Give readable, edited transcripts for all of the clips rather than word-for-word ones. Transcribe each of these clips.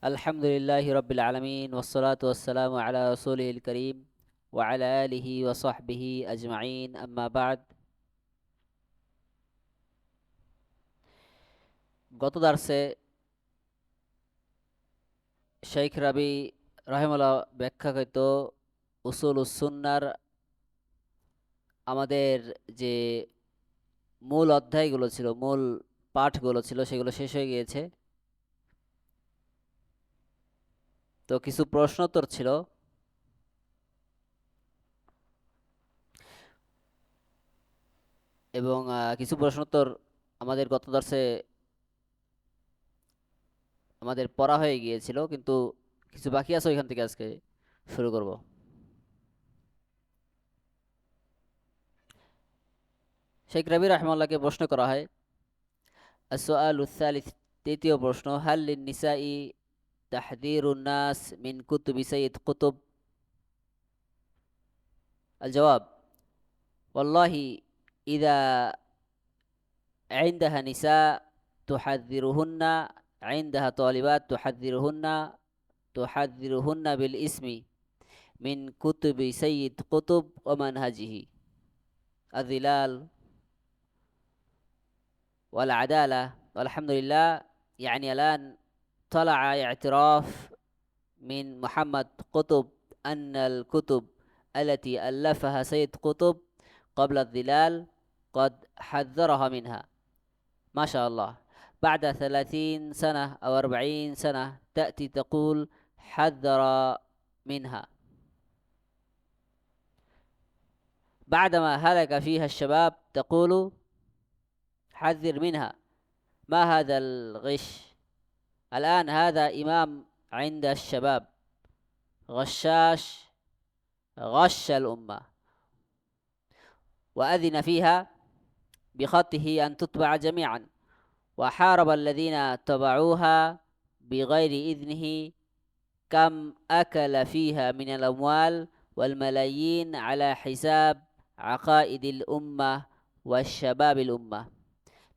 আলহামদুলিল্লাহি রাব্বিল আলামিন ওয়াসসালাতু ওয়াসসালামু আলা রাসূলিল কারীম ওয়া আলা আলিহি ওয়া সাহবিহি আজমাইন আম্মা বা'দ। গত দার্সে শেখ রাবি রাহিমাহুল্লাহ ব্যাখ্যাকৃত উসুলুস সুন্নাহর আমাদের যে মূল অধ্যায়গুলো ছিল, মূল পাঠগুলো ছিল, সেগুলো শেষ হয়ে গিয়েছে। তো কিছু প্রশ্নোত্তর ছিল। এবং কিছু প্রশ্নোত্তর আমাদের গত দার্সে আমাদের পড়া হয়ে গিয়েছিল, কিন্তু কিছু বাকি আছে, ওইখান থেকে আজকে শুরু করব। শেখ রাবি রাহিমাহুল্লাহকে প্রশ্ন করা হয়, আসসালু সালিস, তৃতীয় প্রশ্ন, হাল লিন্নিসাই তাহযীরুন নাস মিন কুতুবি সাইয়্যিদ কুতুব। আল জবাব, ওয়াল্লাহি ইযা عندها نساء تحذرهن، عندها طالبات تحذرهن بالاسم من كتب سيد قطب ومنهجه الظلال والعدالة. والحمد لله، يعني الآن طلع اعتراف من محمد قطب أن الكتب التي ألفها سيد قطب قبل الظلال قد حذرها منها. ما شاء الله، بعد 30 سنة أو 40 سنة تأتي تقول حذر منها بعدما هلك فيها الشباب، تقول حذر منها. ما هذا الغش؟ الآن هذا إمام عند الشباب، غشاش، غش الأمة، وأذن فيها بخطه أن تطبع جميعا، وحارب الذين طبعوها بغير إذنه. كم أكل فيها من الأموال والملايين على حساب عقائد الأمة والشباب الأمة.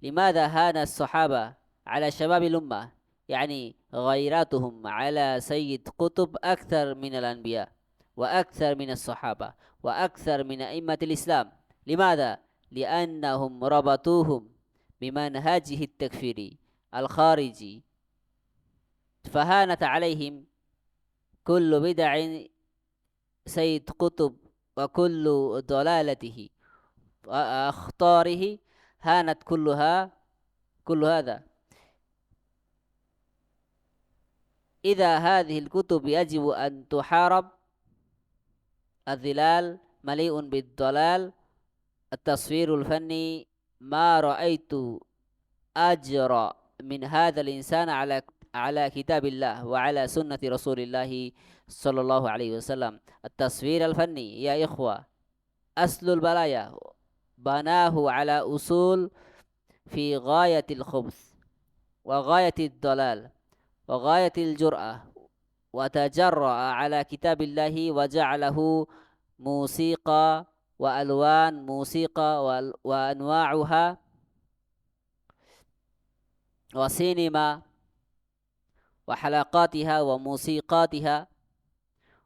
لماذا هان الصحابة على شباب الأمة؟ يعني غيراتهم على سيد قطب أكثر من الأنبياء وأكثر من الصحابة وأكثر من أئمة الإسلام. لماذا؟ لأنهم ربطوهم بمنهجه التكفيري الخارجي، فهانت عليهم كل بدع سيد قطب وكل ضلالته وأخطاره، هانت كل هذا. إذا هذه الكتب يجب أن تحارب. الظلال مليء بالضلال. التصوير الفني، ما رأيت أجرى من هذا الإنسان على كتاب الله وعلى سنة رسول الله صلى الله عليه وسلم. التصوير الفني يا إخوة أصل البلايا، بناه على أصول في غاية الخبث وغاية الضلال وغاية الجرأة، وتجرأ على كتاب الله وجعله موسيقى وألوان موسيقى وأنواعها وسينما وحلقاتها وموسيقاتها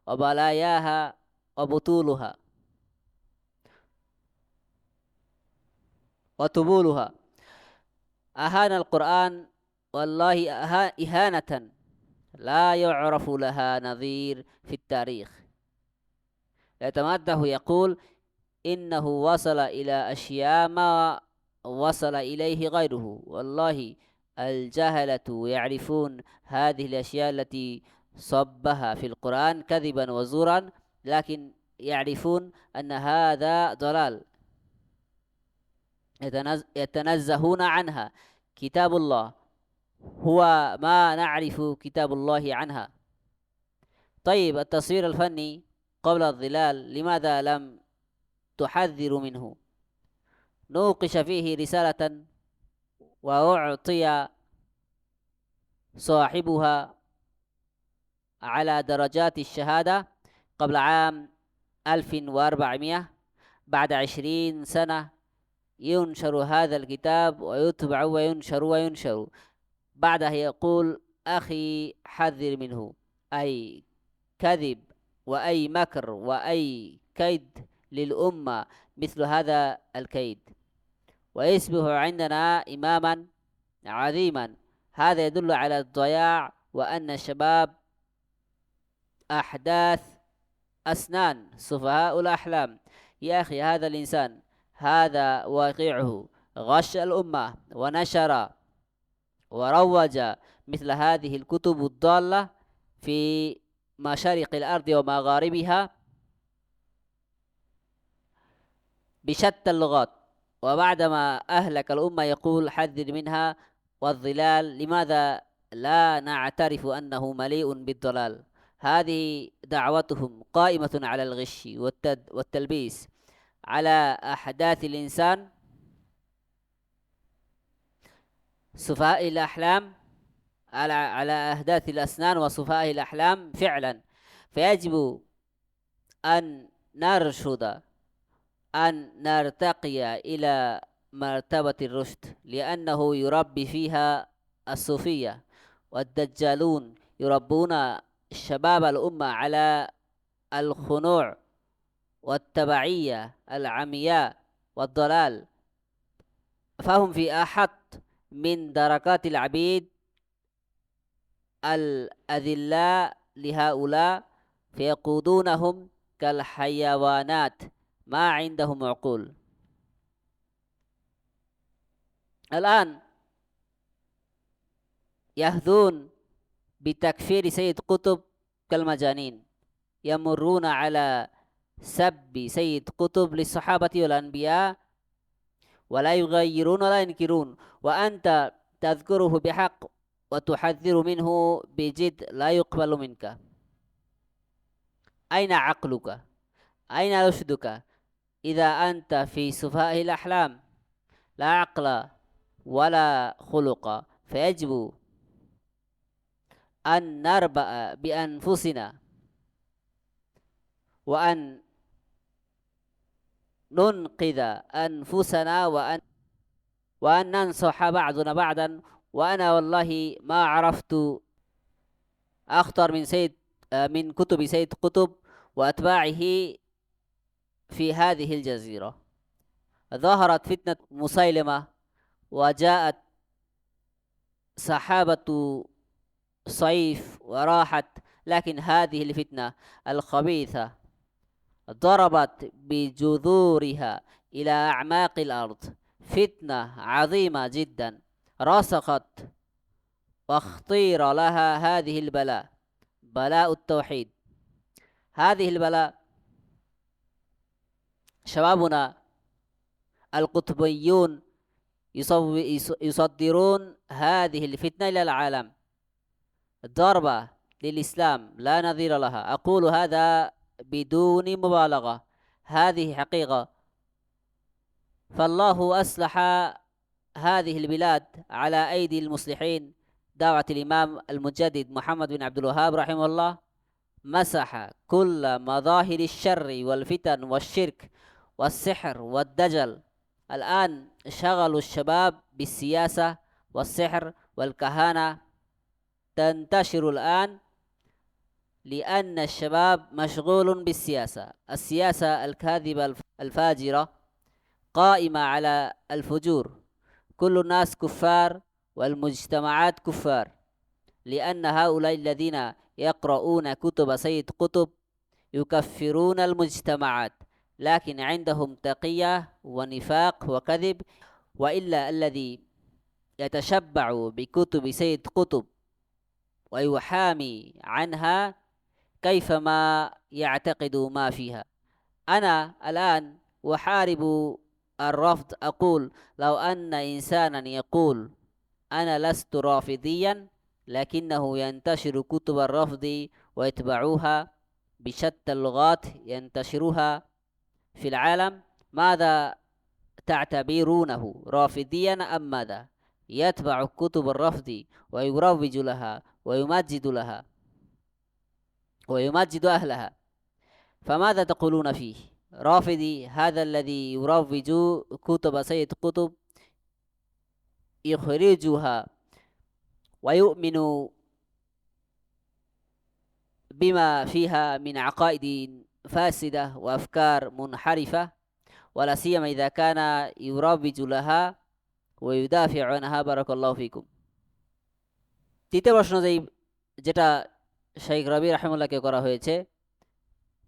وبلاياها وبطولها وطبولها. أهان القرآن والله إهانة لا يعرف لها نظير في التاريخ. يتمده يقول إنه وصل إلى أشياء ما وصل إليه غيره. والله الجهلة يعرفون هذه الأشياء التي صبها في القرآن كذبا وزورا، لكن يعرفون أن هذا ضلال، يتنزهون عنها. كتاب الله هو ما نعرف كتاب الله عنها. طيب، التصوير الفني قبل الظلال لماذا لم تحذر منه؟ نوقش فيه رسالة وأعطي صاحبها على درجات الشهادة قبل عام 1400. بعد 20 سنة ينشر هذا الكتاب ويطبع وينشر. بعدها يقول أخي حذر منه، أي كذب وأي مكر وأي كيد للأمة مثل هذا الكيد، ويصبح عندنا إماما عظيما. هذا يدل على الضياع، وأن الشباب أحداث أسنان سفهاء الأحلام. يا أخي، هذا الإنسان هذا واقعه، غش الأمة ونشر وروج مثل هذه الكتب الضالة في مشارق الأرض ومغاربها بشتى اللغات، وبعدما أهلك الأمة يقول حذر منها والضلال. لماذا لا نعترف أنه مليء بالضلال؟ هذه دعوتهم قائمة على الغش والتلبيس على أحداث الإنسان سفهاء الأحلام، على أحداث الأسنان وسفهاء الأحلام فعلا. فيجب أن نرشد، أن نرتقي إلى مرتبة الرشد، لأنه يربي فيها الصوفية والدجالون، يربون شباب الأمة على الخنوع والتبعية العمياء والضلال، فهم في أحط من دركات العبيد الأذلاء لهؤلاء، فيقودونهم كالحيوانات ما عندهم عقول. الآن يهذون بتكفير سيد قطب كالمجانين، يمرون على سب سيد قطب للصحابة والأنبياء ولا يغيرون ولا ينكرون، وأنت تذكره بحق وتحذر منه بجد، لا يقبل منك. أين عقلك؟ أين رشدك إذا أنت في سفهاء الأحلام؟ لا عقل ولا خلق. فيجب أن نربأ بأنفسنا، وأن ننقذ أنفسنا، وأن ننصح بعضنا بعضا. وأنا والله ما عرفت أخطر من كتب سيد قطب وأتباعه في هذه الجزيرة. ظهرت فتنة مسيلمة، وجاءت سحابة صيف وراحت، لكن هذه الفتنة الخبيثة ضربت بجذورها إلى أعماق الأرض، فتنة عظيمة جدا رسخت واختير لها هذه البلاء، بلاء التوحيد. هذه البلاء شبابنا القطبيون يصدرون هذه الفتنة إلى العالم، ضربة للإسلام لا نظير لها. أقول هذا بدون مبالغة، هذه حقيقة. فالله أصلح هذه البلاد على أيدي المصلحين. دعوة الإمام المجدد محمد بن عبد الوهاب رحمه الله مسح كل مظاهر الشر والفتن والشرك والسحر والدجل. الآن شغلوا الشباب بالسياسة والسحر والكهانة، تنتشر الآن لأن الشباب مشغول بالسياسة، السياسة الكاذبة الفاجرة قائمة على الفجور. كل الناس كفار والمجتمعات كفار، لأن هؤلاء الذين يقرؤون كتب سيد قطب يكفرون المجتمعات، لكن عندهم تقية ونفاق وكذب. وإلا الذي يتشبع بكتب سيد قطب ويحامي عنها كيفما يعتقد ما فيها. أنا الآن أحارب الرفض. أقول لو أن إنسانا يقول أنا لست رافضيا، لكنه ينتشر كتب الرفض ويتبعوها بشتى اللغات ينتشرها في العالم، ماذا تعتبرونه، رافضيا أم ماذا؟ يتبع كتب الرفض ويروج لها ويمجد أهلها، فماذا تقولون فيه؟ رافضي هذا الذي يروج كتب سيد قطب، يخرجها ويؤمن বিমা ফিহা মিন আকাইদিন ফাসিদা ওয়া আফকার মুনহারিফা ওয়ালা সিয়ামা ইযা কানা ইউরাবিজু লাহা ওয়া ইউদাফিউ আনহা। বারাকাল্লাহু ফিকুম। তৃতীয় প্রশ্ন যেটা শাইখ রবি রাহিমাহুল্লাহকে করা হয়েছে,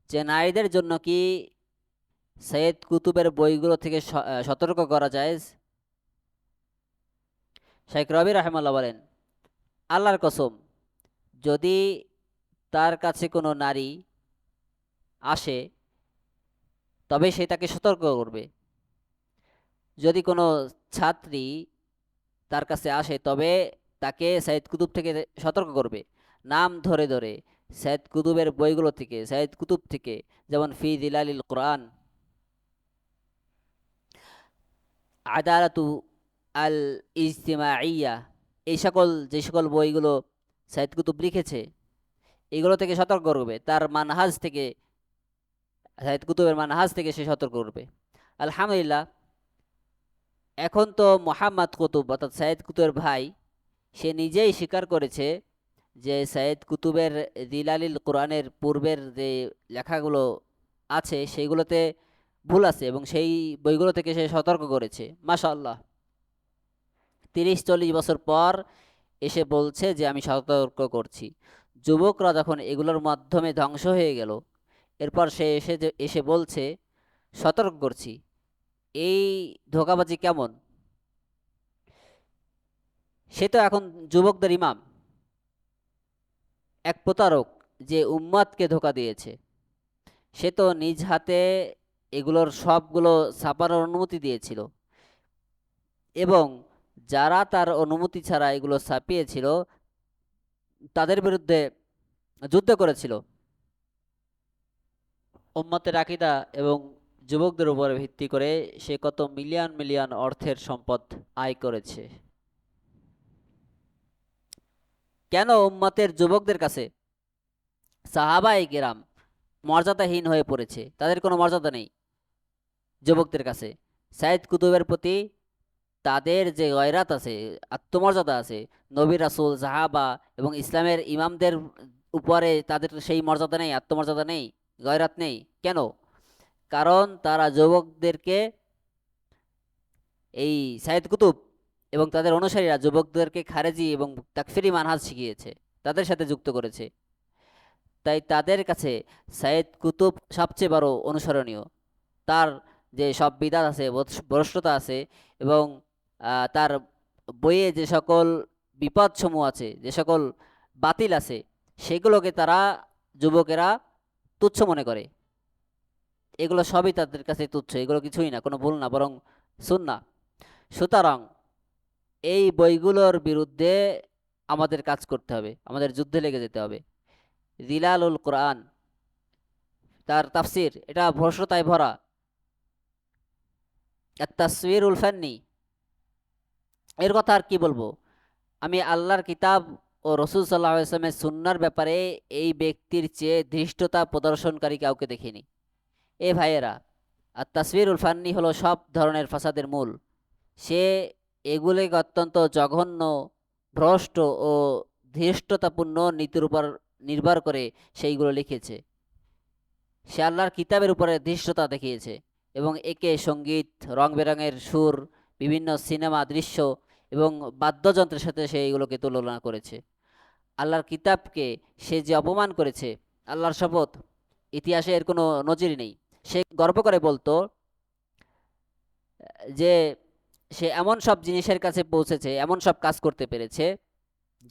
যে নারীদের জন্য কি সৈয়দ কুতুবের বইগুলো থেকে সতর্ক করা জায়েজ? শাইখ রবি রাহিমাহুল্লাহ বলেন, আল্লাহর কসম, যদি তার কাছে কোনো নারী আসে তবে সে তাকে সতর্ক করবে। যদি কোনো ছাত্রী তার কাছে আসে তবে তাকে সাইয়েদ কুতুব থেকে সতর্ক করবে, নাম ধরে ধরে সাইয়েদ কুতুবের বইগুলো থেকে, সাইয়েদ কুতুব থেকে, যেমন ফি দিলালিল কোরআন, আদালাতু আল ইজতিমাইয়া, এই যে সকল বইগুলো সাইয়েদ কুতুব লিখেছে এগুলো থেকে সতর্ক করবে, তার মানহাজ থেকে, সাইয়েদ কুতুবের মানহাজ থেকে সে সতর্ক করবে। আলহামদুলিল্লাহ, এখন তো মোহাম্মদ কুতুব অর্থাৎ সাইয়েদ কুতুবের ভাই, সে নিজেই স্বীকার করেছে যে সাইয়েদ কুতুবের দিলালিল কোরআনের পূর্বের যে লেখাগুলো আছে সেইগুলোতে ভুল আছে এবং সেই বইগুলো থেকে সে সতর্ক করেছে। মাশাআল্লাহ, 30-40 বছর পর এসে বলছে যে আমি সতর্ক করছি। যুবকরা যখন এগুলোর মাধ্যমে ধ্বংস হয়ে গেল, এরপর সে এসে বলছে সতর্ক করছি। এই ধোঁকাবাজি কেমন? সে তো এখন যুবকদের ইমাম, এক প্রতারক যে উম্মাদকে ধোঁকা দিয়েছে। সে তো নিজ হাতে এগুলোর সবগুলো ছাপানোর অনুমতি দিয়েছিল এবং যারা তার অনুমতি ছাড়া এগুলো ছাপিয়েছিল তাদের বিরুদ্ধে যুদ্ধ করেছিল। উম্মতের আকীদা এবং যুবকদের উপরে ভিত্তি করে সে কত মিলিয়ন মিলিয়ন অর্থের সম্পদ আয় করেছে। কেন উম্মতের যুবকদের কাছে সাহাবায়ে কেরাম মর্যাদাহীন হয়ে পড়েছে? তাদের কোনো মর্যাদা নেই যুবকদের কাছে। সাইয়েদ কুতুবের প্রতি তাদের যে গয়রাত আছে, আত্মমর্যাদা আছে, নবী রাসূল, সাহাবা এবং ইসলামের ইমামদের উপরে তাদের সেই মর্যাদা নেই, আত্মমর্যাদা নেই, গয়রাত নেই। কেন? কারণ তারা যুবকদেরকে, এই সাইয়েদ কুতুব এবং তাদের অনুসারীরা যুবকদেরকে খারেজি এবং তাকফিরি মানহাজ শিখিয়েছে, তাদের সাথে যুক্ত করেছে। তাই তাদের কাছে সাইয়েদ কুতুব সবচেয়ে বড় অনুসরণীয়। তার যে সব বিদাত আছে, ভ্রষ্টতা আছে এবং তার বইয়ে যে সকল বিপদসমূহ আছে, যে সকল বাতিল আছে, সেগুলোকে তারা যুবকেরা তুচ্ছ মনে করে। এগুলো সবই তাদের কাছে তুচ্ছ, এগুলো কিছুই না, কোনো ভুল না, বরং সুন্নাহ। সুতরাং এই বইগুলোর বিরুদ্ধে আমাদের কাজ করতে হবে, আমাদের যুদ্ধে লেগে যেতে হবে। দিলালুল কোরআন, তার তাফসির, এটা ভ্রষ্টতায় ভরা। তাসবিরুল ফান্নি, এর কথা আর কি বলবো? আমি আল্লাহর কিতাব ও রসুল সাল্লাহ আসলামের সুন্নার ব্যাপারে এই ব্যক্তির চেয়ে ধৃষ্টতা প্রদর্শনকারী কাউকে দেখিনি। এ ভাইয়েরা, আর তাসবিরুল ফান্নি হলো সব ধরনের ফাসাদের মূল। সে এগুলিকে অত্যন্ত জঘন্য, ভ্রষ্ট ও ধৃষ্টতাপূর্ণ নীতির উপর নির্ভর করে সেইগুলো লিখেছে। সে আল্লাহর কিতাবের উপরে ধৃষ্টতা দেখিয়েছে এবং একে সঙ্গীত, রং বেরঙের সুর, বিভিন্ন সিনেমা দৃশ্য এবং বাদ্যযন্ত্রের সাথে সে এইগুলোকে তুলনা করেছে। আল্লাহর কিতাবকে সে যে অপমান করেছে, আল্লাহর শপথ, ইতিহাসে এর কোনো নজির নেই। সে গর্ব করে বলতো যে সে এমন সব জিনিসের কাছে পৌঁছেছে, এমন সব কাজ করতে পেরেছে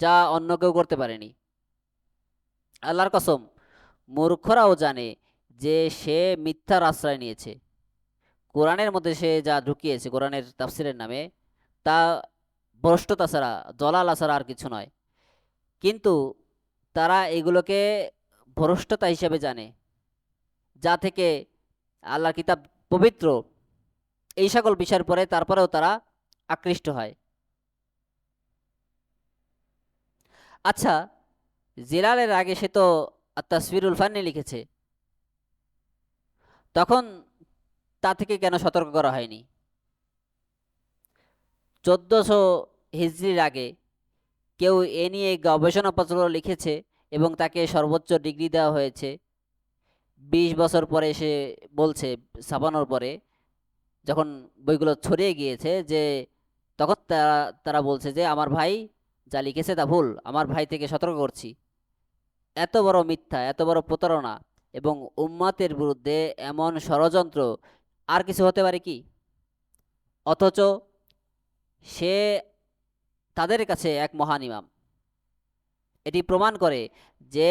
যা অন্য কেউ করতে পারেনি। আল্লাহর কসম, মূর্খরাও জানে যে সে মিথ্যার আশ্রয় নিয়েছে। কোরআনের মধ্যে সে যা ঢুকিয়েছে কোরআনের তাফসিরের নামে, তা ভ্রষ্টতা ছাড়া, দলালা ছাড়া আর কিছু নয়। কিন্তু তারা এগুলোকে ভ্রষ্টতা হিসেবে জানে, যা থেকে আল্লাহর কিতাব পবিত্র, এই সকল বিষয়ের পরে তারপরেও তারা আকৃষ্ট হয়। আচ্ছা, জিলালের আগে সে তো তাসবিরুল ফান্নি লিখেছে, তখন তা থেকে কেন সতর্ক করা হয়নি? 1400 হিজরির আগে কেউ এ নিয়ে গবেষণাপত্র লিখেছে এবং তাকে সর্বোচ্চ ডিগ্রি দেওয়া হয়েছে। 20 বছর পরে সে বলছে, ছাপানোর পরে যখন বইগুলো ছড়িয়ে গিয়েছে, যে তখন তারা তারা বলছে যে আমার ভাই যা লিখেছে তা ভুল, আমার ভাই থেকে সতর্ক করছি। এত বড় মিথ্যা, এত বড় প্রতারণা এবং উম্মাতের বিরুদ্ধে এমন ষড়যন্ত্র আর কিছু হতে পারে কি? অথচ সে তাদের কাছে এক মহান ইমাম। এটি প্রমাণ করে যে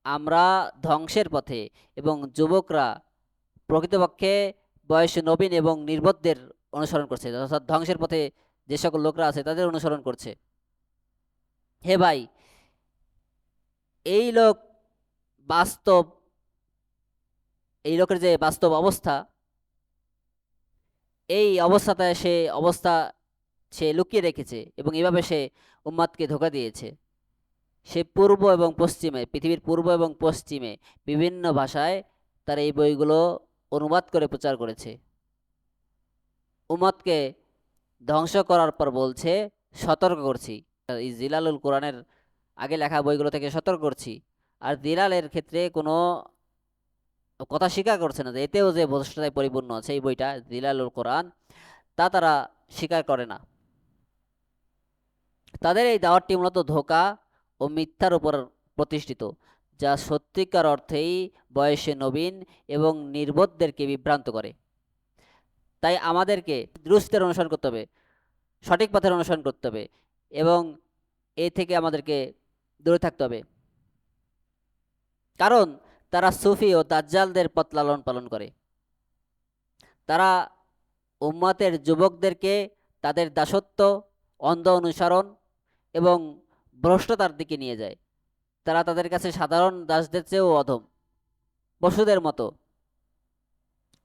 আমরা ধ্বংসের পথে এবং যুবকরা প্রকৃতপক্ষে বয়সে নবীন এবং নির্বোধদের অনুসরণ করছে, অর্থাৎ ধ্বংসের পথে যে সকল লোকরা আছে তাদের অনুসরণ করছে। হে ভাই, এই লোক বাস্তব, এই লোকের যে বাস্তব অবস্থা, এই অবস্থা সে লুকিয়ে রেখেছে এবং এভাবে সে উম্মাদকে ধোঁকা দিয়েছে। সে পূর্ব এবং পশ্চিমে, পৃথিবীর পূর্ব এবং পশ্চিমে বিভিন্ন ভাষায় তার এই বইগুলো অনুবাদ করে প্রচার করেছে। উম্মতকে ধ্বংস করার পর বলছে সতর্ক করছি। এই জিলালুল কোরআনের আগে লেখা বইগুলো থেকে সতর্ক করছি। আর দিলালের ক্ষেত্রে কোনো কথা স্বীকার করছে না যে এতেও যে ভ্রষ্টতায় পরিপূর্ণ আছে এই বইটা দিলালুল কোরআন, তা তারা স্বীকার করে না। তাদের এই দাওয়াতটি মূলত ধোঁকা ও মিথ্যার উপর প্রতিষ্ঠিত, যা সত্যিকার অর্থেই বয়সে নবীন এবং নির্বোধদেরকে বিভ্রান্ত করে। তাই আমাদেরকে দুরূহদের অনুসরণ করতে হবে, সঠিক পথের অনুসরণ করতে হবে এবং এ থেকে আমাদেরকে দূরে থাকতে হবে। কারণ তারা সুফি ও দাজ্জালদের পথ লালন পালন করে। তারা উম্মতের যুবকদেরকে তাদের দাসত্ব, অন্ধ অনুসরণ এবং ভ্রষ্টতার দিকে নিয়ে যায়। তারা তাদের কাছে সাধারণ দাসদের চেয়েও অধম, পশুদের মতো।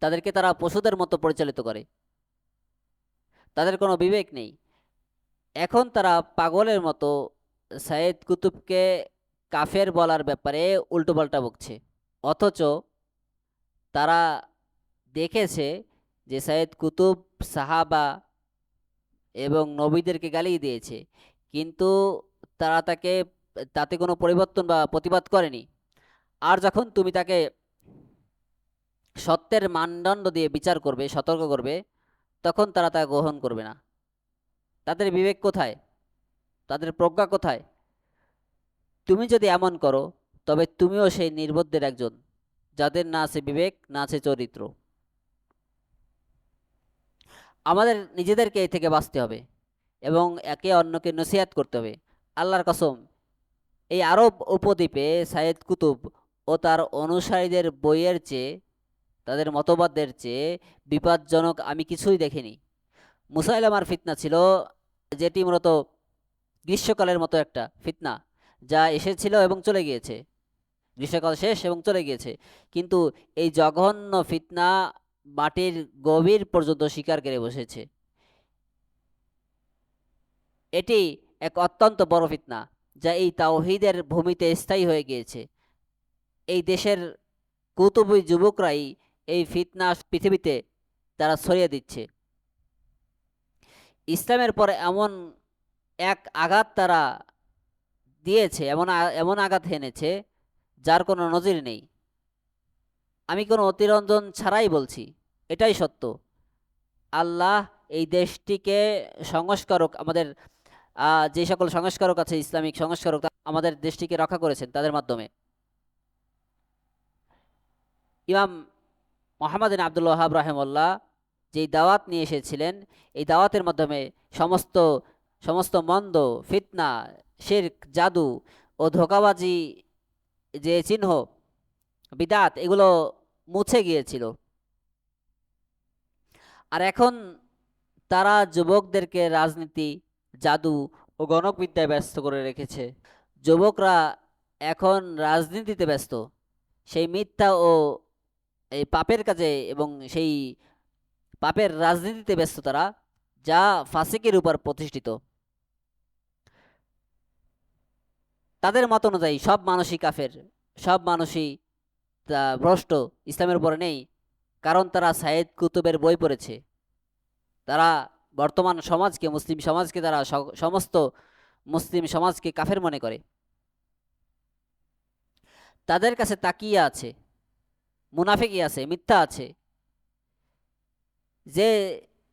তাদেরকে তারা পশুদের মতো পরিচালিত করে। তাদের কোনো বিবেক নেই। এখন তারা পাগলের মতো সাইয়েদ কুতুবকে কাফের বলার ব্যাপারে উল্টোপাল্টা বকছে। অথচ তারা দেখেছে যে সাইয়েদ কুতুব সাহাবা এবং নবীদেরকে গালি দিয়েছে, কিন্তু তারা তাতে কোনো পরিবর্তন বা প্রতিবাদ করেনি। আর যখন তুমি তাকে সত্যের মানদণ্ড দিয়ে বিচার করবে, সতর্ক করবে, তখন তারা তা গ্রহণ করবে না। তাদের বিবেক কোথায়? তাদের প্রজ্ঞা কোথায়? তুমি যদি এমন করো তবে তুমিও সেই নির্বোধদের একজন, যাদের না আছে বিবেক, না আছে চরিত্র। আমাদের নিজেদেরকে এই থেকে বাঁচতে হবে এবং একে অন্যকে নসিহত করতে হবে। আল্লাহর কসম, এই আরব উপদ্বীপে সাইয়েদ কুতুব ও তার অনুসারীদের বইয়ের চেয়ে, তাদের মতবাদের চেয়ে বিপজ্জনক আমি কিছুই দেখিনি। মুসাইলামার ফিতনা ছিল, যেটি মূলত গ্রীষ্মকালের মতো একটা ফিতনা, যা এসেছিল এবং চলে গিয়েছে। গ্রীষ্মকাল শেষ এবং চলে গিয়েছে, কিন্তু এই জঘন্য ফিতনা মাটির গভীর পর্যন্ত শিকার করে বসেছে। এটি এক অত্যন্ত বড় ফিতনা, যা এই তাওহীদের ভূমিতে স্থায়ী হয়ে গিয়েছে। এই দেশের কুতুবী যুবকরাই এই ফিতনা পৃথিবীতে তারা ছড়িয়ে দিচ্ছে। ইসলামের পরে এমন এক আঘাত তারা দিয়েছে, এমন আঘাত এনেছে যার কোনো নজির নেই। আমি কোনো অতিরঞ্জন ছাড়াই বলছি, এটাই সত্য। আল্লাহ এই দেশটিকে সংস্কারক, আমাদের যে সকল সংস্কারক আছে, ইসলামিক সংস্কারক, আমাদের দেশটিকে রক্ষা করেছেন তাদের মাধ্যমে। ইমাম মোহাম্মদ বিন আব্দুল ওয়াহাব রাহিমাহুল্লাহ যেই দাওয়াত নিয়ে এসেছিলেন, এই দাওয়াতের মাধ্যমে সমস্ত সমস্ত মন্দ, ফিতনা, শিরক, জাদু ও ধোঁকাবাজি যে চিহ্ন, বিদাত, এগুলো মুছে গিয়েছিল। আর এখন তারা যুবকদেরকে রাজনীতি, জাদু ও গণকবিদ্যায় ব্যস্ত করে রেখেছে। যুবকরা এখন রাজনীতিতে ব্যস্ত, সেই মিথ্যা ও এই পাপের কাজে এবং সেই পাপের রাজনীতিতে ব্যস্ত তারা, যা ফাসিকের উপর প্রতিষ্ঠিত। তাদের মত অনুযায়ী সব মানুষই কাফের, সব মানুষই ভ্রষ্ট, ইসলামের উপরে নেই। কারণ তারা সাইয়েদ কুতুবের বই পড়েছে। তারা বর্তমান সমাজকে, মুসলিম সমাজকে, তারা সমস্ত মুসলিম সমাজকে কাফের মনে করে। তাদের কাছে তাকিয়ে আছে, মুনাফিকই আছে, মিথ্যা আছে, যে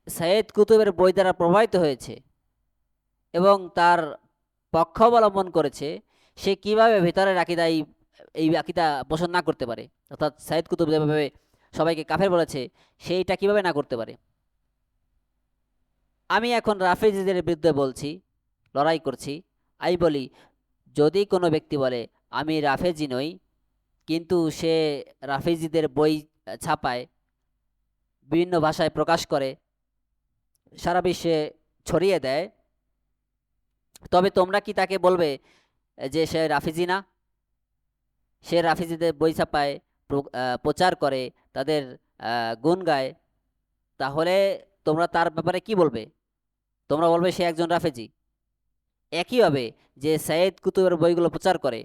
সাইয়েদ কুতুবের বই দ্বারা প্রভাবিত হয়েছে এবং তার পক্ষ অবলম্বন করেছে, সে কিভাবে ভেতরের আকিদা এই আকিদা পোষণ না করতে পারে, অর্থাৎ সাইয়েদ কুতুব যেভাবে সবাইকে কাফের বলেছে সেইটা কিভাবে না করতে পারে। আমি এখন রাফেজিদের বিরুদ্ধে বলছি, লড়াই করছি। আমি বলি, যদি কোনো ব্যক্তি বলে আমি রাফেজি নই, কিন্তু সে রাফেজিদের বই ছাপায়, বিভিন্ন ভাষায় প্রকাশ করে, সারা বিশ্বে ছড়িয়ে দেয়, তবে তোমরা কি তাকে বলবে যে সে রাফেজি না? সে রাফেজিদের বই ছাপায়, প্রচার করে, তাদের গুণ গায়, তাহলে তোমরা তার ব্যাপারে কি বলবে? তোমরা বলবে সে একজন রাফেজি। একইভাবে যে সাইয়েদ কুতুবের বইগুলো প্রচার করে,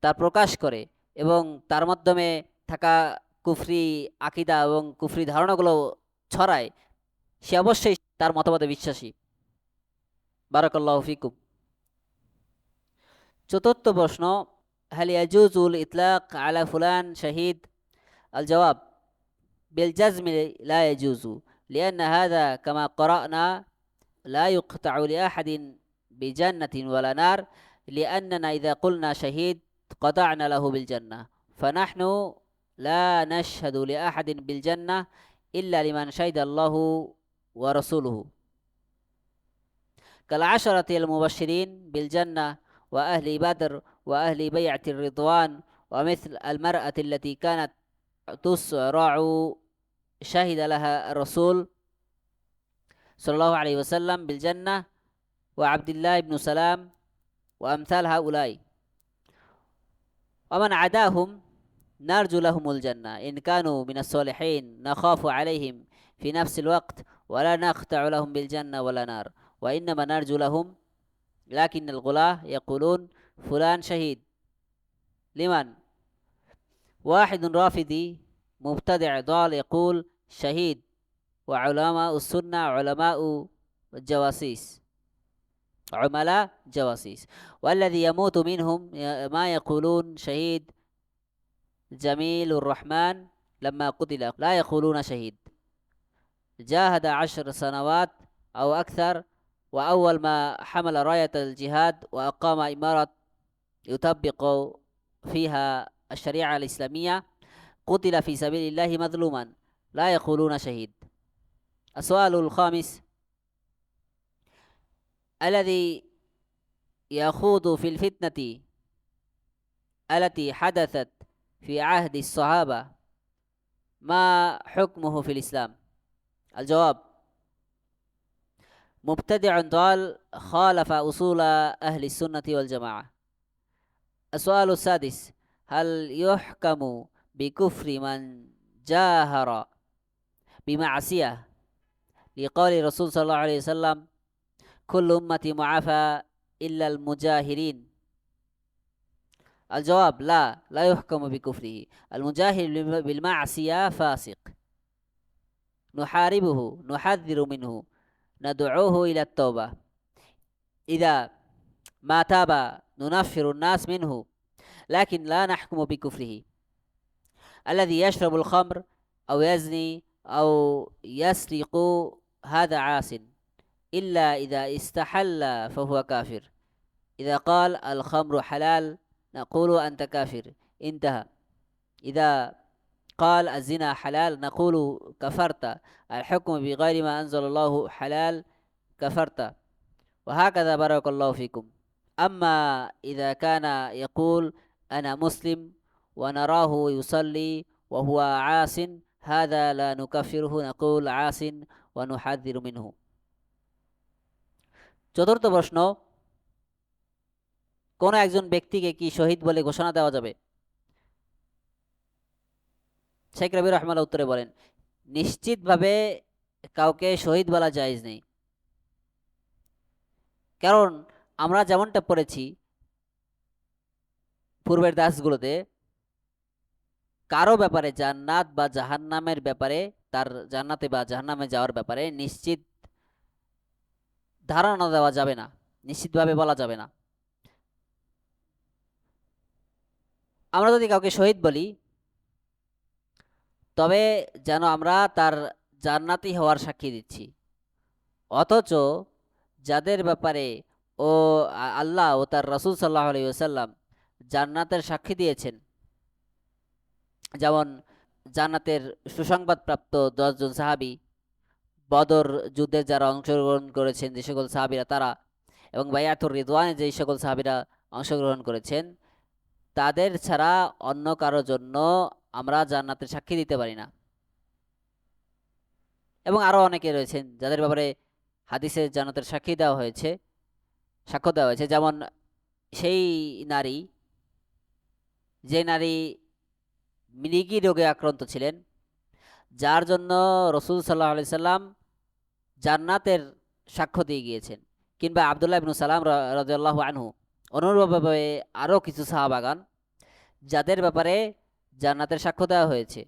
তার প্রকাশ করে এবং তার মাধ্যমে থাকা কুফরি আকিদা এবং কুফরি ধারণাগুলো ছড়ায়, সে অবশ্যই তার মতবাদে বিশ্বাসী। বারাকাল্লাহু ফিকুম। চতুর্থ প্রশ্ন, হাল ইয়াজুজুল ইতলাক আলা ফুলান শাহিদ? আল জবাব, بالجزم لا يجوز، لأن هذا كما قرأنا لا يقطع لأحد بجنة ولا نار، لأننا إذا قلنا شهيد قطعنا له بالجنة، فنحن لا نشهد لأحد بالجنة إلا لمن شهد الله ورسوله، كالعشرة المبشرين بالجنة وأهل بدر وأهل بيعة الرضوان، ومثل المرأة التي كانت تسرع شهد لها الرسول صلى الله عليه وسلم بالجنة، وعبد الله بن سلام وأمثال هؤلاء، ومن عداهم نرجو لهم الجنة إن كانوا من الصالحين، نخاف عليهم في نفس الوقت ولا نقطع لهم بالجنة ولا نار، وإنما نرجو لهم. لكن الغلاة يقولون فلان شهيد. لمن؟ واحد رافضي مبتدع ضال يقول شهيد، وعلماء السنة علماء الجواسيس، عملاء جواسيس، والذي يموت منهم ما يقولون شهيد جميل الرحمن لما قتل، لا يقولون شهيد، جاهد 10 سنوات أو أكثر، وأول ما حمل راية الجهاد وأقام إمارة يطبق فيها الشريعة الإسلامية قتل في سبيل الله مظلوما، لا يقولون شهيد. السؤال الخامس، الذي يخوض في الفتنة التي حدثت في عهد الصحابة ما حكمه في الإسلام؟ الجواب، مبتدع ضال خالف أصول أهل السنة والجماعة. السؤال السادس، هل يحكم بكفر من جاهر بمعصية لقول الرسول صلى الله عليه وسلم كل أمتي معافى إلا المجاهرين؟ الجواب، لا يحكم بكفره، المجاهر بالمعصية فاسق، نحاربه، نحذر منه، ندعوه إلى التوبة، إذا ما تاب ننفر الناس منه، لكن لا نحكم بكفره. الذي يشرب الخمر أو يزني أو يسرق هذا عاصٍ، إلا إذا استحل فهو كافر، إذا قال الخمر حلال نقول أنت كافر، انتهى. إذا قال الزنا حلال نقول كفرت، الحكم بغير ما أنزل الله حلال، كفرت، وهكذا. بارك الله فيكم. أما إذا كان يقول أنا مسلم ونراه يصلي وهو عاصٍ، هذا لا نكفره، نقول عاصٍ ونحذر منه. চতুর্থ প্রশ্ন, কোন একজন ব্যক্তিকে কি শহীদ বলে ঘোষণা দেওয়া যাবে? শেখ রবি রহমাল্লাহ উত্তরে বলেন, নিশ্চিতভাবে কাউকে শহীদ বলা জায়েজ নেই। কারণ আমরা যেমনটা পড়েছি পূর্বের দাসগুলোতে, কারো ব্যাপারে জান্নাত বা জাহান্নামের ব্যাপারে, তার জান্নাতে বা জাহান্নামে যাওয়ার ব্যাপারে নিশ্চিত ধারণা দেওয়া যাবে না, নিশ্চিতভাবে বলা যাবে না। আমরা যদি কাউকে শহীদ বলি, তবে যেন আমরা তার জান্নাতি হওয়ার সাক্ষী দিচ্ছি। অথচ যাদের ব্যাপারে ও আল্লাহ ও তার রাসূল সাল্লাল্লাহু আলাইহি ওয়াসাল্লাম জান্নাতের সাক্ষী দিয়েছেন, যেমন জান্নাতের সুসংবাদপ্রাপ্ত 10 জন সাহাবী, বদর যুদ্ধে যারা অংশগ্রহণ করেছেন যে সকল সাহাবীরা তারা, এবং বায়াতুর রিদওয়ানে যে সকল সাহাবীরা অংশগ্রহণ করেছেন, তাদের ছাড়া অন্য কারো জন্য আমরা জান্নাতের সাক্ষী দিতে পারি না। এবং আরও অনেকে রয়েছেন যাদের ব্যাপারে হাদিসে জান্নাতের সাক্ষ্য দেওয়া হয়েছে, যেমন সেই নারী, যে নারী মৃগী রোগে আক্রান্ত ছিলেন, যার জন্য রসুল সাল্লাহ আলি সাল্লাম জান্নাতের সাক্ষ্য দিয়ে গিয়েছেন। কিংবা আবদুল্লাহ ইবনু সালাম রাদিয়াল্লাহু আনহু, অনুরূপভাবে আরও কিছু সাহাবাগান যাদের ব্যাপারে জান্নাতের সাক্ষ্য দেওয়া হয়েছে।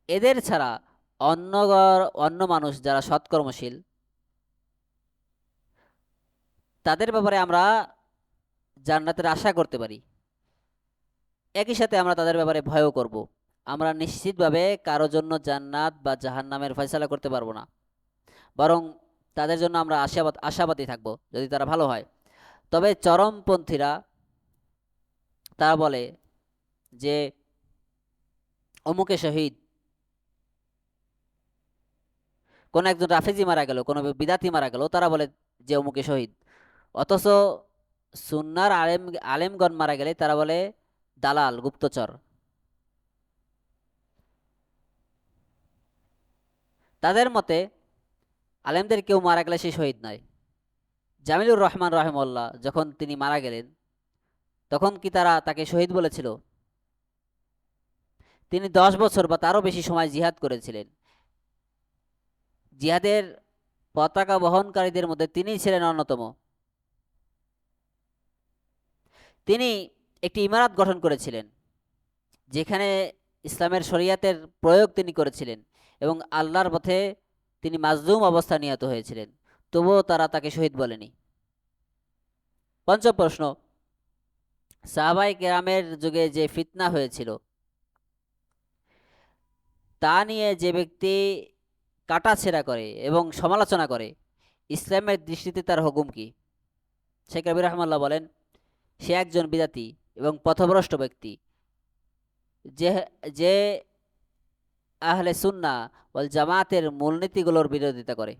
এদের ছাড়া অন্য মানুষ যারা সৎকর্মশীল, তাদের ব্যাপারে আমরা জান্নাতের আশা করতে পারি। একই সাথে আমরা তাদের ব্যাপারে ভয়ও করব। আমরা নিশ্চিতভাবে কারো জন্য জান্নাত বা জাহান্নামের ফয়সালা করতে পারবো না, বরং তাদের জন্য আমরা আশাবাদী থাকব যদি তারা ভালো হয়। তবে চরমপন্থীরা তারা বলে যে অমুকে শহীদ, কোন একজন রাফেজি মারা গেল, কোনো বিদাতি মারা গেল, তারা বলে যে অমুকে শহীদ। অথচ সুন্নার আলেমগণ মারা গেলে তারা বলে দালাল, গুপ্তচর। তাদের মতে আলেমদের কেউ মারা গেলে সে শহীদ নয়। জামিলুর রহমান রহমউল্লাহ যখন তিনি মারা গেলেন, তখন কি তারা তাকে শহীদ বলেছিল? তিনি 10 বছর বা তারও বেশি সময় জিহাদ করেছিলেন। জিহাদের পতাকা বহনকারীদের মধ্যে তিনিই ছিলেন অন্যতম। তিনি একটি ইমারত গঠন করেছিলেন যেখানে ইসলামের শরিয়াতের প্রয়োগ তিনি করেছিলেন, এবং আল্লাহর পথে তিনি মাজলুম অবস্থা নিহত হয়েছিলেন, তবুও তারা তাকে শহীদ বলেনি। পঞ্চম প্রশ্ন, সাহাবায়ে কেরামের যুগে যে ফিতনা হয়েছিল তা নিয়ে যে ব্যক্তি কাটাছেঁড়া করে এবং সমালোচনা করে, ইসলামের দৃষ্টিতে তার হুকুম কি? শেখ রবি রহমাল্লাহ বলেন, সে একজন বিদাতি এবং পথভ্রষ্ট ব্যক্তি, যে যে আহলে সুন্না ওয়াল জামাতের মূলনীতিগুলোর বিরোধিতা করে।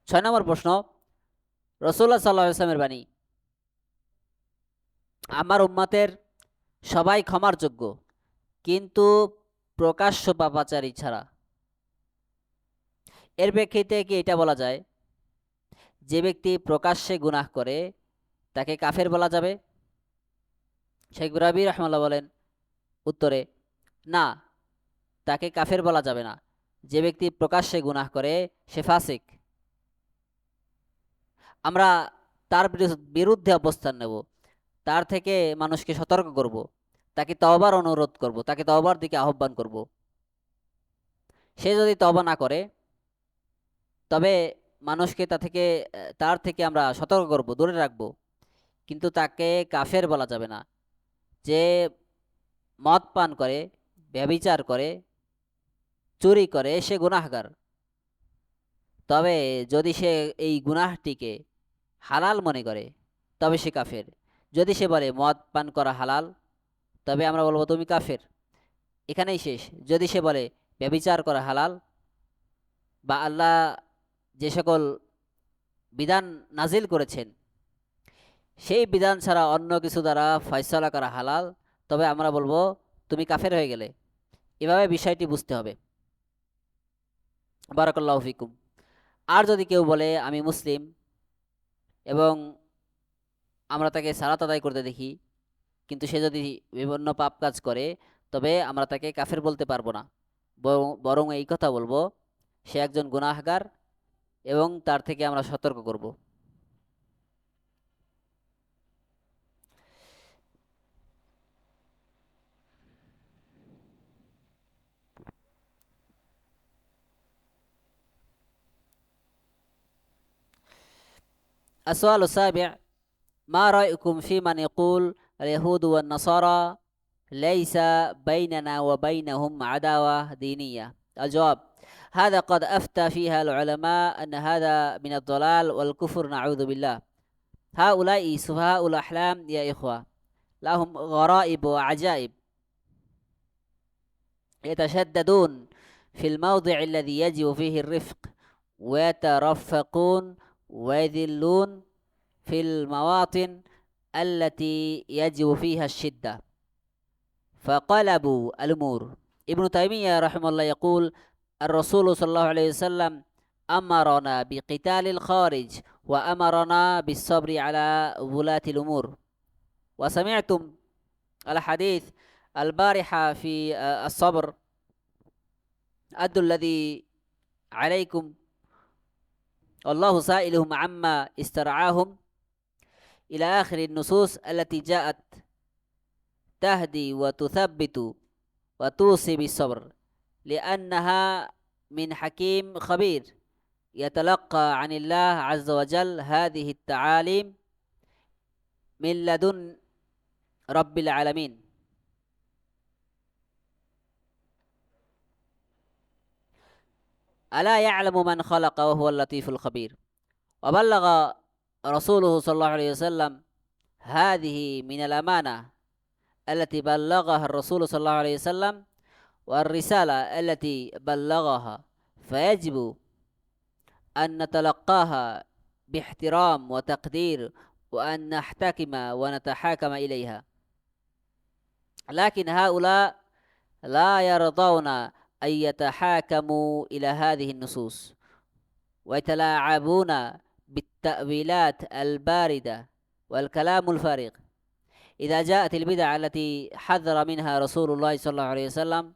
6 নম্বর প্রশ্ন, রাসূলুল্লাহ সাল্লাল্লাহু আলাইহি ওয়াসাল্লামের বাণী, আমার উম্মতের সবাই ক্ষমার যোগ্য, কিন্তু প্রকাশ্য পাপাচারী ছাড়া। এর প্রেক্ষিতে কি এটা বলা যায় যে ব্যক্তি প্রকাশ্যে গুনাহ করে তাকে কাফের বলা যাবে? শেখ রাবি রহমাল্লাহ বলেন উত্তরে, না, তাকে কাফের বলা যাবে না। যে ব্যক্তি প্রকাশ্যে গুনাহ করে সে ফাসিক। আমরা তার বিরুদ্ধে অবস্থান নেব, তার থেকে মানুষকে সতর্ক করব, তাকে তওবার অনুরোধ করব, তাকে তওবার দিকে আহ্বান করব। সে যদি তওবা না করে, তবে মানুষকে তার থেকে আমরা সতর্ক করব, দূরে রাখব, কিন্তু তাকে কাফের বলা যাবে না। যে মদ পান করে, ব্যভিচার করে, চুরি করে, সে গুনাহগার। তবে যদি সে এই গুনাহটিকে হালাল মনে করে, তবে সে কাফের। যদি সে বলে মদ পান করা হালাল, তবে আমরা বলবো তুমি কাফের, এখানেই শেষ। যদি সে বলে ব্যভিচার করা হালাল, বা আল্লাহ যে সকল বিধান নাজিল করেছেন সেই বিধান ছাড়া অন্য কিছু দ্বারা ফয়সালা করা হালাল, তবে আমরা বলবো তুমি কাফের হয়ে গেলে। এভাবে বিষয়টি বুঝতে হবে। বারাকাল্লাহু ফিকুম। আর যদি কেউ বলে আমি মুসলিম, এবং আমরা তাকে সালাত আদায় করতে দেখি, কিন্তু সে যদি বিভিন্ন পাপ কাজ করে, তবে আমরা তাকে কাফের বলতে পারবো না, বরং এই কথা বলবো সে একজন গুনাহগার, এবং তার থেকে আমরা সতর্ক করব। السؤال السابع: ما رأيكم في من يقول اليهود والنصارى ليس بيننا وبينهم عداوة دينية؟ الجواب: هذا قد أفتى فيها العلماء أن هذا من الضلال والكفر، نعوذ بالله. هؤلاء سفهاء الأحلام يا إخوة، لهم غرائب وعجائب، يتشددون في الموضع الذي يجب فيه الرفق، ويترفقون ويذلون في المواطن التي يجب فيها الشدة، فقلبوا الأمور. ابن تيمية رحمه الله يقول: الرسول صلى الله عليه وسلم أمرنا بقتال الخارج وأمرنا بالصبر على ولاة الأمور. وسمعتم الحديث البارحة في الصبر: أدوا الذي عليكم والله سائلهم عما استرعاهم، إلى آخر النصوص التي جاءت تهدي وتثبت وتوصي بالصبر، لأنها من حكيم خبير يتلقى عن الله عز وجل هذه التعاليم من لدن رب العالمين. ألا يعلم من خلق وهو اللطيف الخبير؟ وبلغ رسوله صلى الله عليه وسلم هذه من الأمانة التي بلغها الرسول صلى الله عليه وسلم والرسالة التي بلغها، فيجب أن نتلقاها باحترام وتقدير، وأن نحتكم ونتحاكم إليها. لكن هؤلاء لا يرضون أن يتحاكموا إلى هذه النصوص، ويتلاعبون بالتأويلات الباردة والكلام الفارغ. إذا جاءت البدع التي حذر منها رسول الله صلى الله عليه وسلم،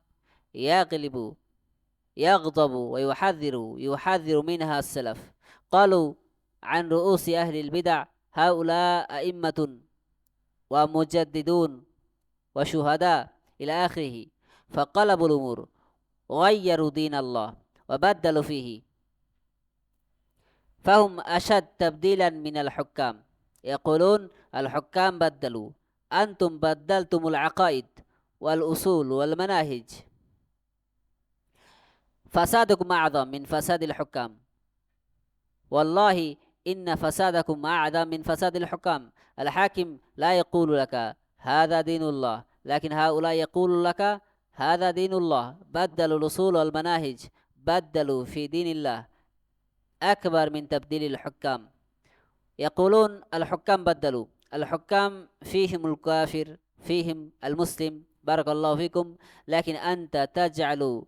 يغضب ويحذر منها السلف. قالوا عن رؤوس أهل البدع: هؤلاء أئمة ومجددون وشهداء، إلى آخره. فقلبوا الأمور، غيروا دين الله وبدلوا فيه، فهم أشد تبديلا من الحكام. يقولون الحكام بدلوا، أنتم بدلتم العقائد والأصول والمناهج. فسادكم أعظم من فساد الحكام، والله إن فسادكم أعظم من فساد الحكام. الحاكم لا يقول لك هذا دين الله، لكن هؤلاء يقول لك هذا دين الله. بدلوا الأصول والمناهج، بدلوا في دين الله أكبر من تبديل الحكام. يقولون الحكام بدلوا، الحكام فيهم الكافر فيهم المسلم، بارك الله فيكم، لكن أنت تجعل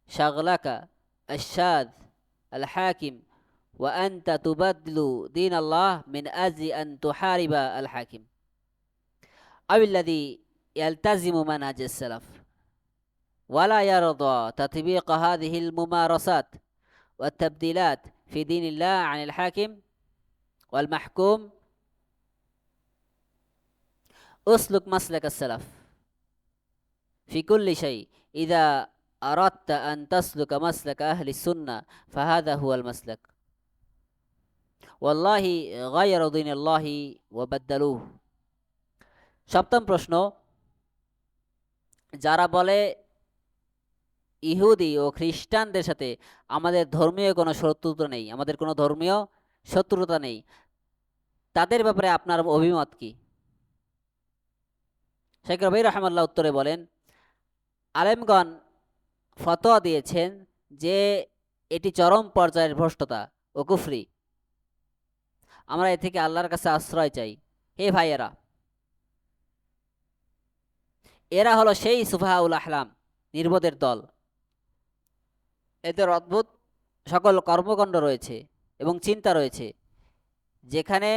شغلك الشاذ الحاكم، وأنت تبدل دين الله من أجل أن تحارب الحاكم. أو الذي يلتزم منهج السلف ولا يرضى تطبيق هذه الممارسات والتبديلات في دين الله عن الحاكم والمحكوم، أسلك مسلك السلف في كل شيء. إذا أردت أن تسلك مسلك أهل السنة فهذا هو المسلك. والله غيروا دين الله وبدلوه। সপ্তম প্রশ্ন: যারা বলে ইহুদি ও খ্রিস্টানদের সাথে আমাদের ধর্মীয় কোনো শত্রুতা নেই, আমাদের কোনো ধর্মীয় শত্রুতা নেই, তাদের ব্যাপারে আপনার অভিমত কি? শেখ রবি রহমাল্লাহ উত্তরে বলেন, আলেমগণ ফতোয়া দিয়েছেন যে এটি চরম পর্যায়ের ভ্রষ্টতা ও কুফরি। আমরা এ থেকে আল্লাহর কাছে আশ্রয় চাই। হে ভাইয়েরা, এরা হলো সেই সুফাহাউল আহলাম, নির্বোধের দল। এদের অদ্ভুত সকল কর্মকাণ্ড রয়েছে এবং চিন্তা রয়েছে, যেখানে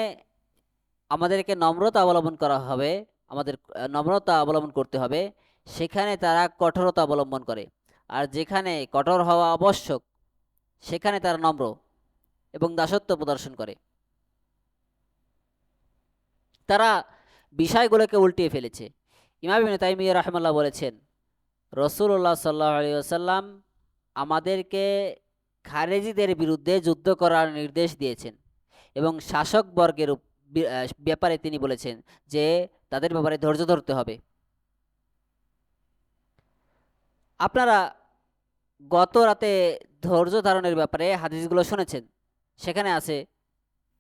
আমাদেরকে নম্রতা অবলম্বন করা হবে, আমাদের নম্রতা অবলম্বন করতে হবে, সেখানে তারা কঠোরতা অবলম্বন করে। আর যেখানে কঠোর হওয়া আবশ্যক সেখানে তারা নম্র এবং দাসত্ব প্রদর্শন করে। তারা বিষয়গুলোকে উল্টিয়ে ফেলেছে। ইমাম ইবনে তাইমিয়া রাহিমাহুল্লাহ বলেছেন, রাসূলুল্লাহ সাল্লাল্লাহু আলাইহি ওয়াসাল্লাম আমাদেরকে খারেজিদের বিরুদ্ধে যুদ্ধ করার নির্দেশ দিয়েছেন, এবং শাসক বর্গের ব্যাপারে তিনি বলেছেন যে তাদের ব্যাপারে ধৈর্য ধরতে হবে। আপনারা গত রাতে ধৈর্য ধারণের ব্যাপারে হাদিসগুলো শুনেছেন। সেখানে আছে,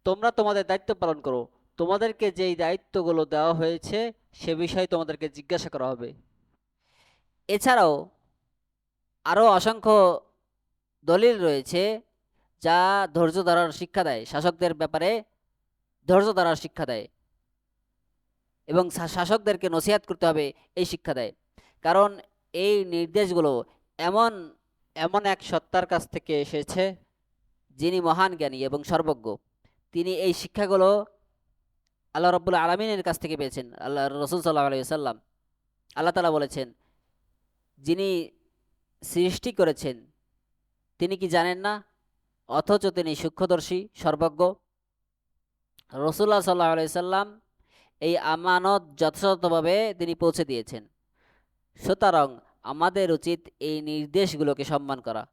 তোমরা তোমাদের দায়িত্ব পালন করো, তোমাদেরকে যেই দায়িত্বগুলো দেওয়া হয়েছে সে বিষয়ে তোমাদেরকে জিজ্ঞাসা করা হবে। এছাড়াও আরও অসংখ্য দলিল রয়েছে যা ধৈর্য ধরার শিক্ষা দেয়, শাসকদের ব্যাপারে ধৈর্য ধরার শিক্ষা দেয় এবং শাসকদেরকে নসিহত করতে হবে এই শিক্ষা দেয়। কারণ এই নির্দেশগুলো এমন এমন এক সত্তার কাছ থেকে এসেছে যিনি মহান জ্ঞানী এবং সর্বজ্ঞ। তিনি এই শিক্ষাগুলো আল্লাহ রব্বুল আলমিনের কাছ থেকে পেয়েছেন। আল্লাহ রসুল সাল্লাহ আলাইহি সাল্লাম, আল্লাহ তালা বলেছেন, যিনি সৃষ্টি করেছেন তিনি কি জানেন না, অথচ তিনি সূক্ষ্মদর্শী সর্বজ্ঞ। রসুল্লাহ সাল্লাহ আলাইহি সাল্লাম এই আমানত যথাযথভাবে তিনি পৌঁছে দিয়েছেন। সুতরাং আমাদের উচিত এই নির্দেশগুলোকে সম্মান করা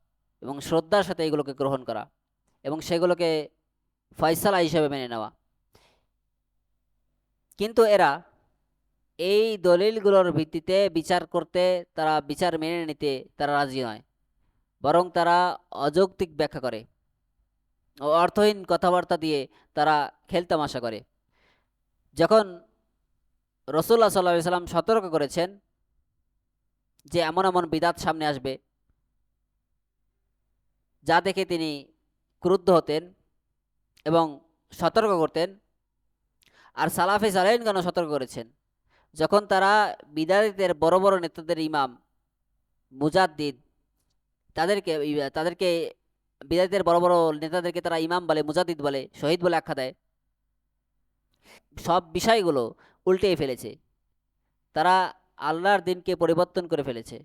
এবং শ্রদ্ধার সাথে এগুলোকে গ্রহণ করা এবং সেগুলোকে ফয়সালা হিসেবে মেনে নেওয়া। কিন্তু এরা এই দলিলগুলোর ভিত্তিতে বিচার করতে, তারা বিচার মেনে নিতে তারা রাজি নয়, বরং তারা অযৌক্তিক ব্যাখ্যা করে ও অর্থহীন কথাবার্তা দিয়ে তারা খেলতামাশা করে। যখন রসুল্লাহ সাল্লাল্লাহু আলাইহি সাল্লাম সতর্ক করেছেন যে এমন এমন বিদাত সামনে আসবে যা দেখে তিনি ক্রুদ্ধ হতেন এবং সতর্ক করতেন, আর সালাফে সালেহিনগণ সতর্ক করেছেন যখন তারা বিদাতীদের বড় বড় নেতাদের ইমাম মুজাদ্দিদ তাদেরকে তাদেরকে বিদাতীদের বড় বড় নেতাদেরকে তারা ইমাম বলে, মুজাদ্দিদ বলে, শহীদ বলে আখ্যা দেয়, সব বিষয়গুলো উল্টে ফেলেছে। তারা আল্লাহর দিনকে পরিবর্তন করে ফেলেছে।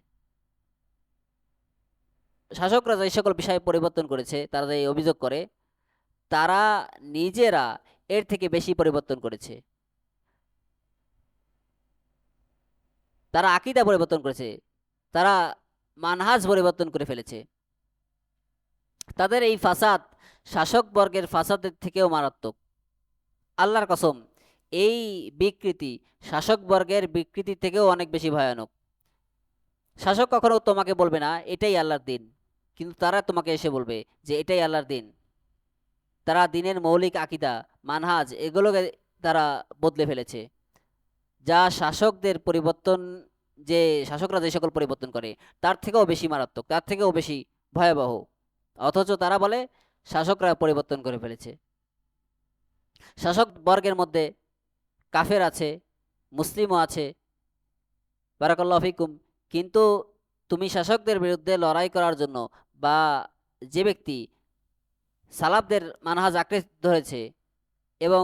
শাসকরা যে সকল বিষয় পরিবর্তন করেছে, তারা যে অভিযোগ করে, তারা নিজেরা এর থেকে বেশি পরিবর্তন করেছে। তারা আকীদা পরিবর্তন করেছে, তারা মানহাজ পরিবর্তন করে ফেলেছে। তাদের এই ফাসাদ শাসক বর্গের ফাসাদের থেকেও মারাত্মক। আল্লাহর কসম, এই বিকৃতি শাসক বর্গের বিকৃতি থেকেও অনেক বেশি ভয়ানক। শাসক কখনো তোমাকে বলবে না এটাই আল্লাহর দিন, কিন্তু তারা তোমাকে এসে বলবে যে এটাই আল্লাহর দিন। তারা দিনের মৌলিক আকীদা, মানহাজ এগুলোকে তারা বদলে ফেলেছে, যা শাসকদের পরিবর্তন, যে শাসকরা যে সকল পরিবর্তন করে তার থেকেও বেশি মারাত্মক, তার থেকেও বেশি ভয়াবহ। অথচ তারা বলে শাসকরা পরিবর্তন করে ফেলেছে। শাসক বর্গের মধ্যে কাফের আছে, মুসলিমও আছে, বারাকাল্লাহু ফিকুম। কিন্তু তুমি শাসকদের বিরুদ্ধে লড়াই করার জন্য, বা যে ব্যক্তি সালাফদের মানহাজ আঁকড়ে ধরেছে এবং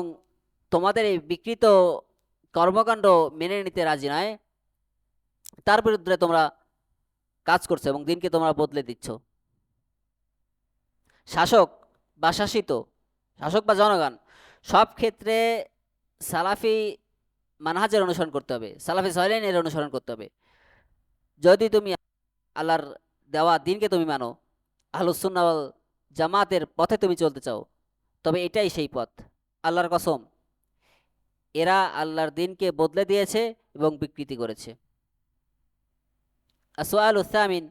তোমাদের এই বিকৃত কর্মকাণ্ড মেনে নিতে রাজি নয়, তার বিরুদ্ধে তোমরা কাজ করছো এবং দিনকে তোমরা বদলে দিচ্ছ। শাসক বা শাসিত, শাসক বা জনগণ, সব ক্ষেত্রে সালাফি মানহাজের অনুসরণ করতে হবে, সালাফি সালেহিনের অনুসরণ করতে হবে। যদি তুমি আল্লাহর দেওয়া দিনকে তুমি মানো, আহলুস সুন্নাহ ওয়াল জামাতের পথে তুমি চলতে চাও, তবে এটাই সেই পথ। আল্লাহর কসম, এরা আল্লাহর দিনকে বদলে দিয়েছে এবং বিকৃতি করেছে। আসওয়ালু থামিন,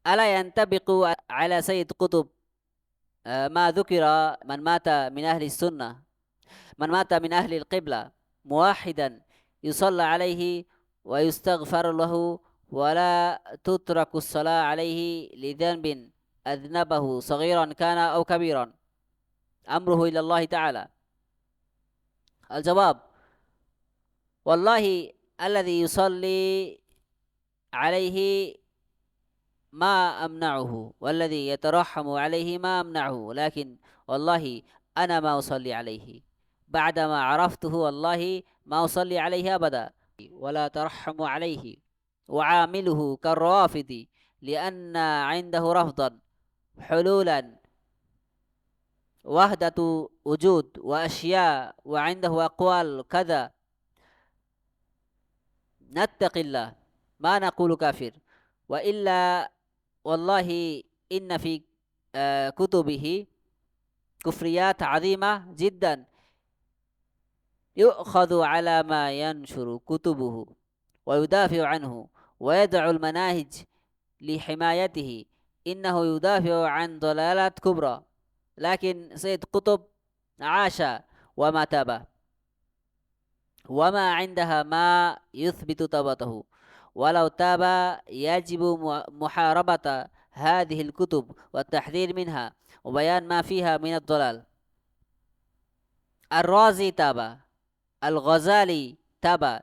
আলা ইয়ান্তাবিকু আলা সাইয়্যিদ কুতুব মা যুকিরা মান মাতা মিন আহলি সুন্নাহ, মান মাতা মিন আহলি আল-কিবলা মুওয়াহিদান ইউসাল্লা আলাইহি ওয়া ইউস্তাগফার লাহু ওয়া লা তুতরাকু সলা আলাইহি লিযানবিন আযনাবাহু সগীরান কানা আও কাবীরান আমরুহু ইলা আল্লাহ তাআলা। الجواب: والله الذي يصلي عليه ما أمنعه والذي يترحم عليه ما أمنعه، لكن والله أنا ما أصلي عليه بعدما عرفته، والله ما أصلي عليه أبدا ولا ترحم عليه وعامله كالروافض لأن عنده رفضا حلولا وحدة وجود وأشياء وعنده أقوال كذا، نتقي الله ما نقول كافر، وإلا والله إن في كتبه কুফরিয়াত আযীমা জিদ্দান ইউখাযু আলা মা ইয়ানশুরু কুতুবুহু ওয়া ইউদাফিউ আনহু ওয়া ইয়াদউ আল মানাহিজ লিহিমায়াতিহি ইন্নাহু ইউদাফিউ আন দালালাত কুবরা লাকিন সাইয়্যিদ কুতুব আশা ওয়া মা তাবা ওয়া মা ইনদাহা মা ইউথবিতু তাওবাতাহু ওয়ালাউ তাবা ইয়াজিবু মুহারাবাতা হাযিহিল কুতুব ওয়া তাহযীর মিনহা ওয়া বায়ান মা ফিহা মিনাদ দালাল। الرازي تابع، الغزالي تابع،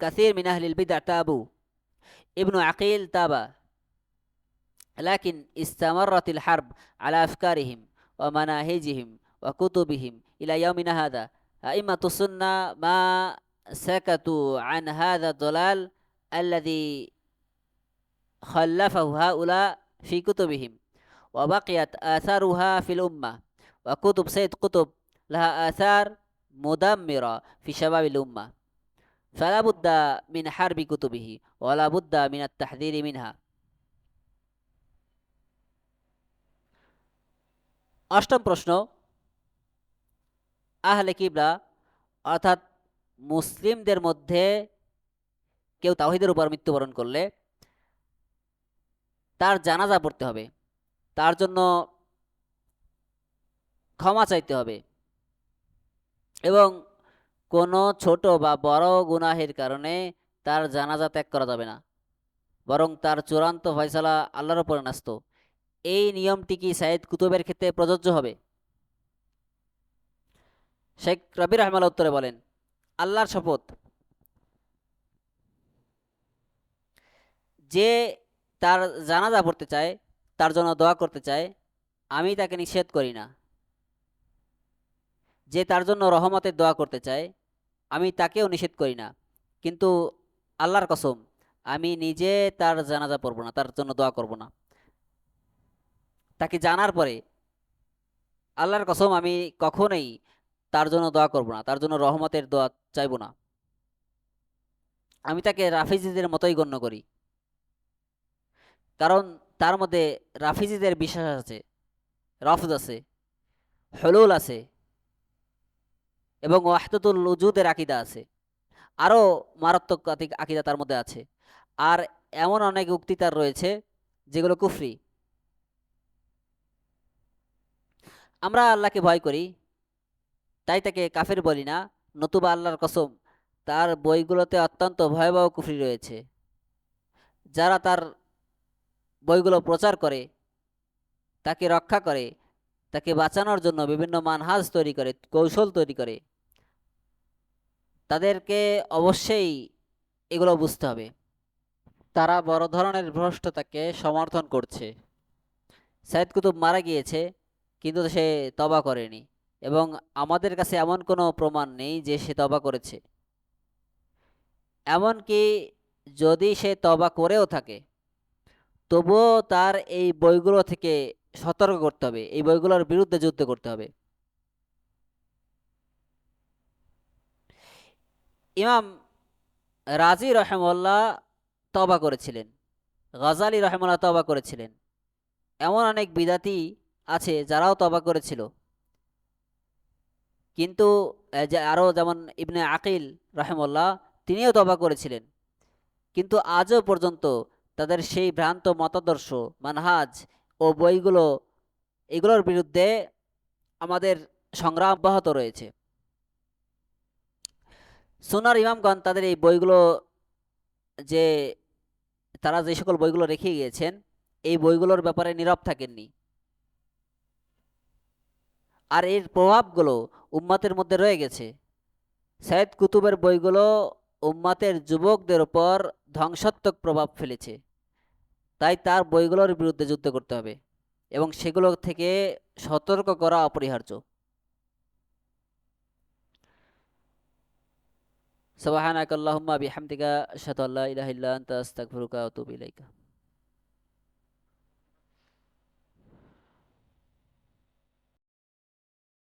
كثير من أهل البدع تابوا، ابن عقيل تابع، لكن استمرت الحرب على أفكارهم ومناهجهم وكتبهم إلى يومنا هذا. أئمة السنة ما سكتوا عن هذا الضلال الذي خلفه هؤلاء في كتبهم، وبقيت آثارها في الأمة، وكتب سيد قطب لها آثار مدمرة في شباب الأمة، فلا بد من حرب كتبه ولا بد من التحذير منها. অষ্টম প্রশ্ন, আহলে কিবলা অর্থাৎ মুসলিমদের মধ্যে কেউ তাওহীদের উপর মৃত্যুবরণ করলে তার জানাজা পড়তে হবে, তার জন্য ক্ষমা চাইতে হবে এবং কোনো ছোট বা বড় গুনাহের কারণে তার জানাজা ত্যাগ করা যাবে না, বরং তার চূড়ান্ত ফয়সালা আল্লাহর উপর ন্যস্ত। এই নিয়মটি কি সাইয়্যিদ কুতুবের ক্ষেত্রে প্রযোজ্য হবে? শেখ রবি রাহমাতুল্লাহ উত্তরে বলেন, আল্লাহর শপথ, যে তার জানাজা পড়তে চায়, তার জন্য দোয়া করতে চায়, আমি তাকে নিষেধ করি না। যে তার জন্য রহমতের দোয়া করতে চায়, আমি তাকেও নিষেধ করি না। কিন্তু আল্লাহর কসম, আমি নিজে তার জানাজা পড়ব না, তার জন্য দোয়া করব না। তাকে জানার পরে আল্লাহর কসম, আমি কখনোই তার জন্য দোয়া করব না, তার জন্য রহমতের দোয়া চাইব না। আমি তাকে রাফিজিদের মতোই গণ্য করি, কারণ তার মধ্যে রাফিজিদের বিশ্বাস আছে, রফজ আছে, হলুল আছে এবং ওয়াহদাতুল উজুদের আকীদা আছে। আরও মারাত্মক আকীদা তার মধ্যে আছে। আর এমন অনেক উক্তি তার রয়েছে যেগুলো কুফরি। আমরা আল্লাহকে ভয় করি, তাই তাকে কাফের বলি না, নতুবা আল্লাহর কসম, তার বইগুলোতে অত্যন্ত ভয়াবহ কুফরি রয়েছে। যারা তার বইগুলো প্রচার করে, তাকে রক্ষা করে, তাকে বাঁচানোর জন্য বিভিন্ন মানহাজ তৈরি করে, কৌশল তৈরি করে, তাদেরকে অবশ্যই এগুলো বুঝতে হবে। তারা বড় ধরনের ভ্রষ্টতাকে সমর্থন করছে। সাইয়্যিদ কুতুব মারা গিয়েছে, কিন্তু সে তওবা করেনি এবং আমাদের কাছে এমন কোনো প্রমাণ নেই যে সে তওবা করেছে। এমনকি যদি সে তওবা করেও থাকে, তবুও তার এই বইগুলো থেকে সতর্ক করতে হবে, এই বইগুলোর বিরুদ্ধে যুদ্ধ করতে হবে। ইমাম রাজি রহমাল্লাহ তওবা করেছিলেন, গজালি রহমাল্লাহ তওবা করেছিলেন, এমন অনেক বিদাতি আছে যারাও তওবা করেছিল। কিন্তু আরও যেমন ইবনে আকিল রহমাল্লাহ, তিনিও তওবা করেছিলেন, কিন্তু আজও পর্যন্ত তাদের সেই ভ্রান্ত মতাদর্শ, মানহাজ ও বইগুলো, এগুলোর বিরুদ্ধে আমাদের সংগ্রাম অব্যাহত রয়েছে। সুন্নাহর ইমামগণ তাদের এই বইগুলো, যে তারা যে সকল বইগুলো রেখে গিয়েছেন, এই বইগুলোর ব্যাপারে নীরব থাকেননি। আর এর প্রভাবগুলো উম্মাতের মধ্যে রয়ে গেছে। সাইয়্যিদ কুতুবের বইগুলো উম্মাতের যুবকদের উপর ধ্বংসাত্মক প্রভাব ফেলেছে, তাই তার বইগুলোর বিরুদ্ধে যুদ্ধ করতে হবে এবং সেগুলো থেকে সতর্ক করা অপরিহার্য। সুবহানাকাল্লাহুম্মা বিহামদিকা আশহাদু আল্লা ইলাহা ইল্লা আনতা আস্তাগফিরুকা ওয়া আতুবু ইলাইকা।